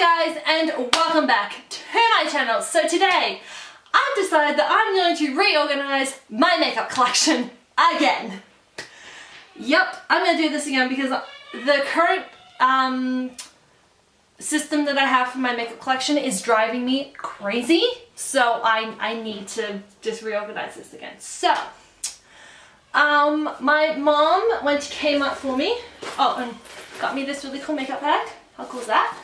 Hi guys, and welcome back to my channel. So today I've decided that I'm going to reorganize my makeup collection again. Yep, I'm going to do this again because the current system that I have for my makeup collection is driving me crazy. So I need to just reorganize this again. So my mom went to Kmart for me. Oh, and got me this really cool makeup bag. How cool is that?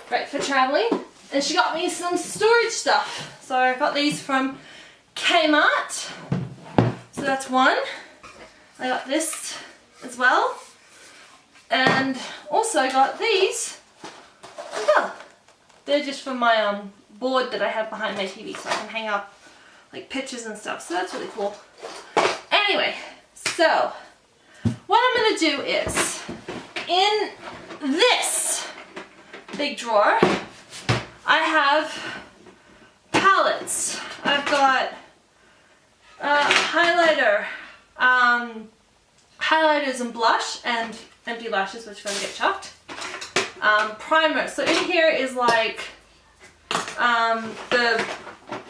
Great for traveling. And she got me some storage stuff. So I got these from Kmart. So that's one. I got this as well. And also I got these as well. They're just from my board that I have behind my TV, so I can hang up like pictures and stuff. So that's really cool. Anyway, so what I'm going to do is, in this big drawer, I have palettes. I've got highlighters and blush and empty lashes, which are going to get chucked. Primer. So in here is like the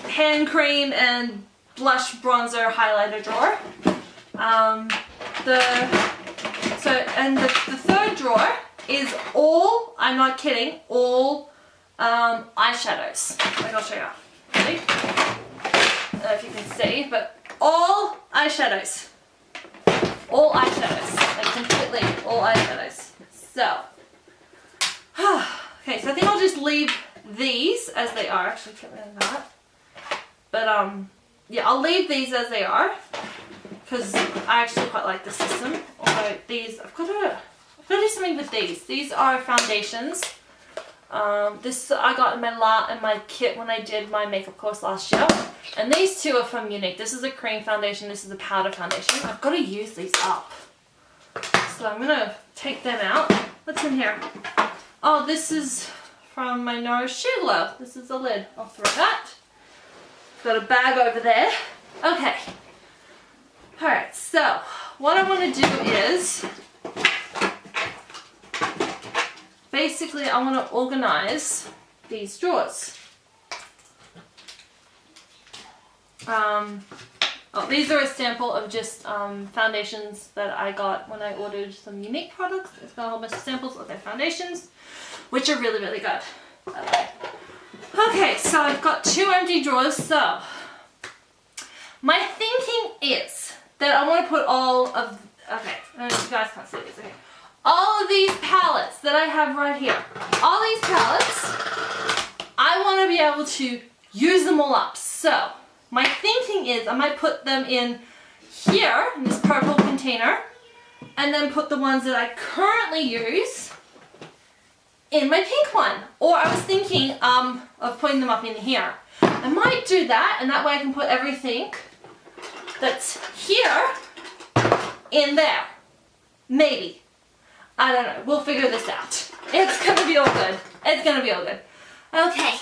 hand cream and blush bronzer highlighter drawer. The third drawer is all, I'm not kidding, all eyeshadows. Like I'll show you. Ready? I don't know if you can see, but all eyeshadows. All eyeshadows. Like completely all eyeshadows. So, okay, so I think I'll just leave these as they are. Actually, get rid of that. But yeah, I'll leave these as they are because I actually quite like the system. Although these, I've got to do something with these. These are foundations. This I got in my kit when I did my makeup course last year. And these two are from Unique. This is a cream foundation. This is a powder foundation. I've got to use these up. So I'm gonna take them out. What's in here? Oh, this is from my Nourish Glow. This is the lid. I'll throw that. Got a bag over there. Okay. Alright, so what I want to do is basically I want to organize these drawers. These are a sample of just foundations that I got when I ordered some Unique products. It's got a whole bunch of samples of their foundations, which are really, really good. Okay, so I've got two empty drawers. So my thinking is that I want to put all of, okay, you guys can't see this, okay. All of these palettes that I have right here, all these palettes, I want to be able to use them all up. So my thinking is I might put them in here, in this purple container, and then put the ones that I currently use in my pink one. Or I was thinking of putting them up in here. I might do that, and that way I can put everything that's here in there. Maybe. I don't know. We'll figure this out. It's gonna be all good. It's gonna be all good. Okay.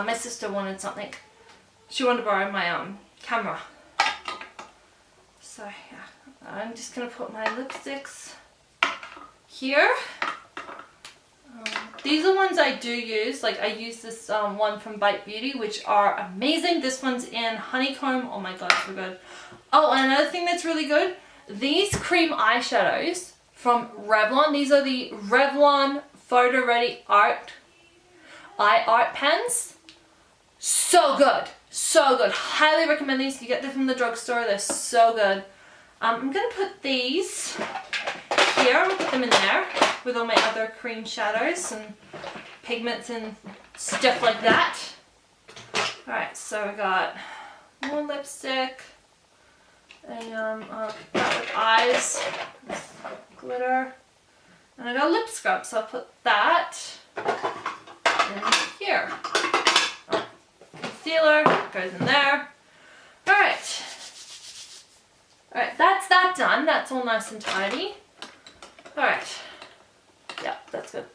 My sister wanted something. She wanted to borrow my camera. So So yeah, I'm just gonna put my lipsticks here. These are ones I do use. Like I use this one from Bite Beauty, which are amazing. This one's in Honeycomb. Oh my god, so good. Oh, and another thing that's really good, these cream eyeshadows from Revlon. These are the Revlon Photo Ready Eye Art Pens. So good. So good. Highly recommend these. You get them from the drugstore. They're so good. I'm going to put these here. I'm going to put them in there with all my other cream shadows and pigments and stuff like that. Alright, so we got more lipstick. And that with eyes. Glitter. And I got lip scrub, so I'll put that in here. Oh, concealer goes in there. Alright. Alright, that's that done. That's all nice and tidy. Alright. Yeah, that's good.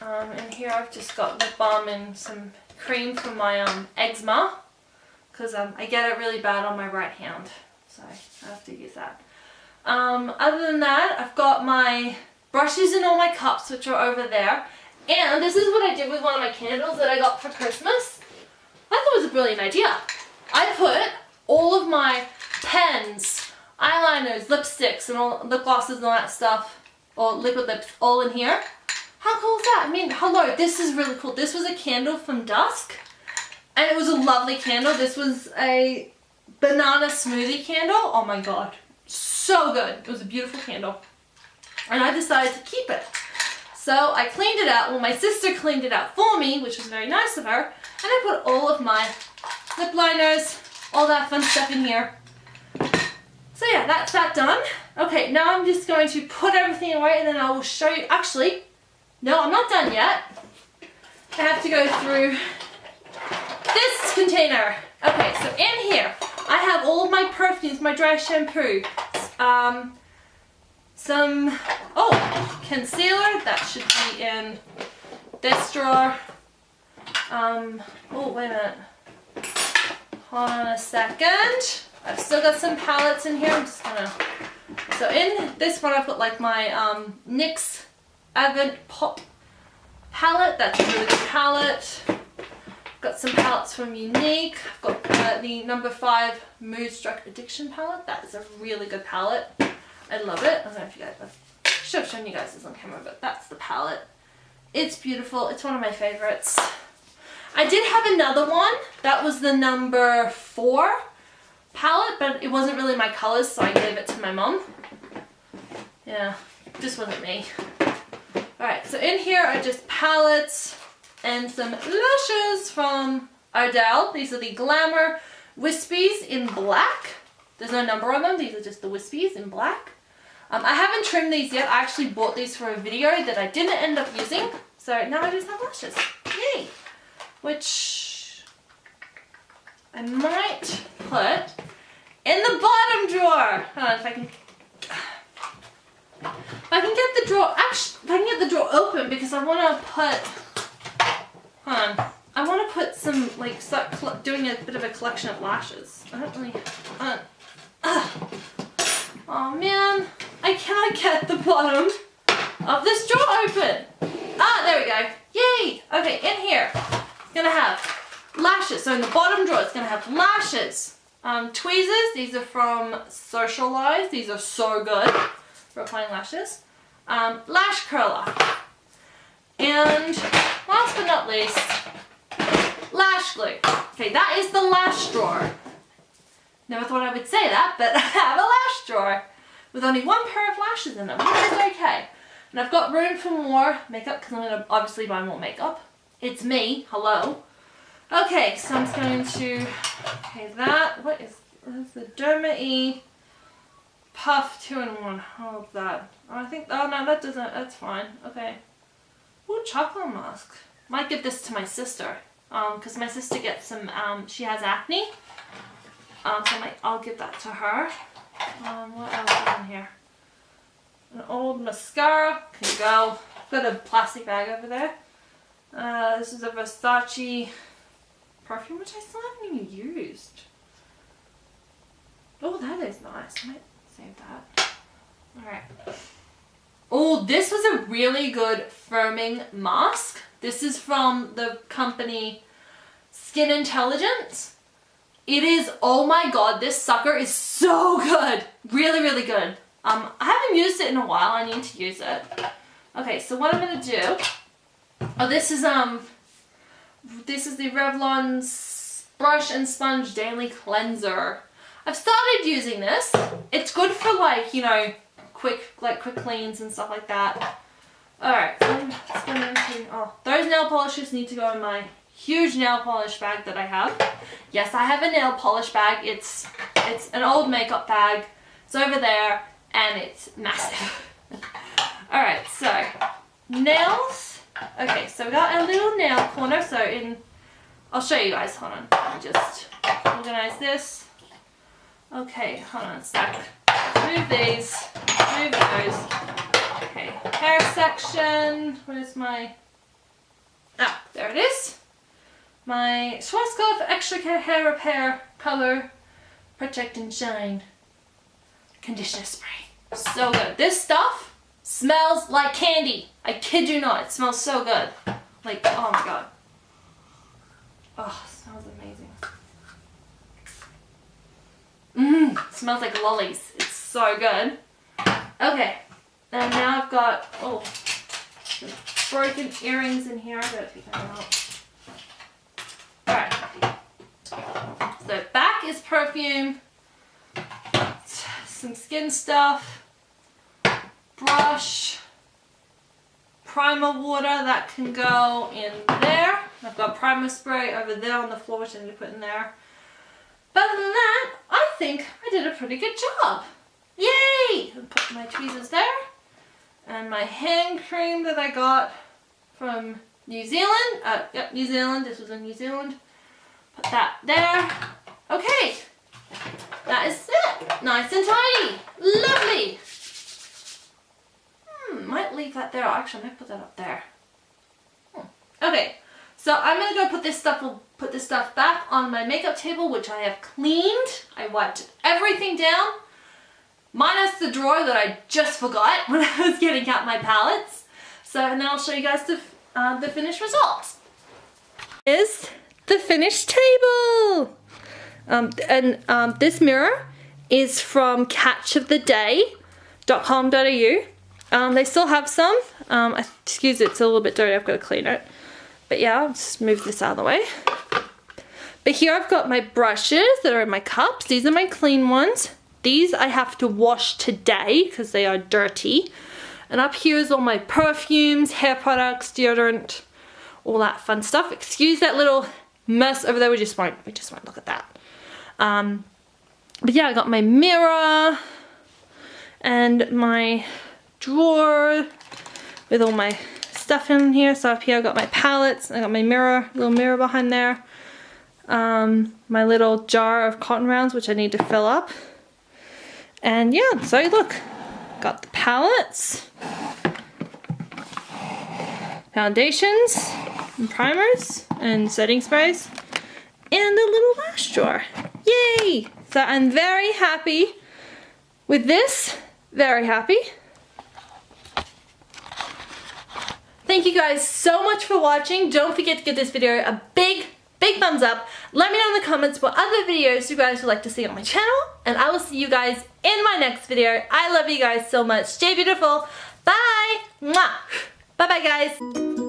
Alright, in here I've just got lip balm and some cream for my eczema. Because I get it really bad on my right hand. So I have to use that. Other than that, I've got my brushes in all my cups, which are over there. And this is what I did with one of my candles that I got for Christmas. I thought it was a brilliant idea. I put all of my pens, eyeliners, lipsticks, and all lip glosses and all that stuff, or liquid lips, all in here. How cool is that? I mean, hello, this is really cool. This was a candle from Dusk, and it was a lovely candle. This was a banana smoothie candle. Oh my god. So good. It was a beautiful candle. And I decided to keep it. So I cleaned it out. Well, my sister cleaned it out for me, which was very nice of her. And I put all of my lip liners, all that fun stuff in here. So yeah, that's that done. Okay, now I'm just going to put everything away and then I will show you. Actually, no, I'm not done yet. I have to go through this container. Okay, so in here, I have all of my perfumes, my dry shampoo, some, concealer, that should be in this drawer. Oh, wait a minute. Hold on a second. I've still got some palettes in here. I'm just gonna, so in this one I put like my NYX Advent Pop palette. That's a really good palette. Got some palettes from Unique. I've got the number 5 Mood Struck Addiction palette. That is a really good palette. I love it. I don't know if you guys, I should have shown you guys this on camera, but that's the palette. It's beautiful. It's one of my favorites. I did have another one. That was the number 4 palette, but it wasn't really my colors, so I gave it to my mom. Yeah, just wasn't me. Alright, so in here are just palettes and some lashes from Adelaide. These are the Glamour Wispies in black. There's no number on them. These are just the Wispies in black. I haven't trimmed these yet. I actually bought these for a video that I didn't end up using. So now I just have lashes. Yay! Which I might put in the bottom drawer. Hold on, if I can get the drawer, actually, if I can get the drawer open, because I want to put, hold on, I want to put some, like, start doing a bit of a collection of lashes. I don't really, oh man, I cannot get the bottom of this drawer open. Ah, there we go. Yay! Okay, in here, it's going to have lashes. So in the bottom drawer, it's going to have lashes. Tweezers, these are from Socialize. These are so good for applying lashes. Lash curler. And last but not least, lash glue. Okay, that is the lash drawer. Never thought I would say that, but I have a lash drawer with only one pair of lashes in them, which is okay. And I've got room for more makeup because I'm going to obviously buy more makeup. It's me, hello. Okay, so I'm just going to, okay, what is the Derma-E Puff 2-in-1. Hold that. Oh, I think, oh no, that doesn't, that's fine. Okay. Ooh, chocolate mask. Might give this to my sister. Because my sister gets some, she has acne. So I'll give that to her. What else is in here? An old mascara. Can go. Got a plastic bag over there. This is a Versace perfume, which I still haven't even used. Oh, that is nice. I might save that. Alright. Oh, this was a really good firming mask. This is from the company Skin Intelligence. It is, oh my god, this sucker is so good. Really, really good. I haven't used it in a while. I need to use it. Okay, so what I'm gonna do. Oh, this is the Revlon Brush and Sponge Daily Cleanser. I've started using this. It's good for like, you know, quick cleans and stuff like that. Alright, so I'm just gonna, oh, those nail polishes need to go in my huge nail polish bag that I have. Yes, I have a nail polish bag. It's an old makeup bag. It's over there and it's massive. Alright, so nails. Okay, so we got a little nail corner. So I'll show you guys. Hold on. Let me just organize this. Okay, hold on a sec. Move these. Move those. Okay, hair section. Where's my... Ah, there it is. My Schwarzkopf Extra Hair Repair Color Protect and Shine Conditioner Spray. So good. This stuff smells like candy. I kid you not. It smells so good. Like, oh my god. Oh, it smells amazing. It smells like lollies. It's so good. Okay. And now I've got, oh, broken earrings in here. I gotta take them out. Alright. So back is perfume. Some skin stuff. Brush. Primer water that can go in there. I've got primer spray over there on the floor, which I need to put in there. But other than that, I think I did a pretty good job. Yay! I'll put my tweezers there. And my hand cream that I got from New Zealand. Yep, New Zealand. This was in New Zealand. Put that there. Okay. That is it. Nice and tidy. Lovely. Might leave that there. Actually, I might put that up there. Okay. So I'm gonna go put this stuff back on my makeup table, which I have cleaned. I wiped everything down, minus the drawer that I just forgot when I was getting out my palettes. So, and then I'll show you guys the finished results. Is the finished table. This mirror is from catchoftheday.com.au. They still have some. Excuse it, it's a little bit dirty. I've got to clean it. But yeah, I'll just move this out of the way. But here I've got my brushes that are in my cups. These are my clean ones. These I have to wash today because they are dirty. And up here is all my perfumes, hair products, deodorant, all that fun stuff. Excuse that little mess over there. We just won't look at that. But yeah, I got my mirror and my drawer with all my stuff in here. So up here I've got my palettes. I got my mirror, little mirror behind there. My little jar of cotton rounds, which I need to fill up. And yeah, so look, got the palettes, foundations, and primers, and setting sprays, and a little lash drawer. Yay! So I'm very happy with this. Very happy. Thank you guys so much for watching. Don't forget to give this video a big thumbs up. Let me know in the comments what other videos you guys would like to see on my channel. And I will see you guys in my next video. I love you guys so much. Stay beautiful. Bye. Mwah. Bye bye guys.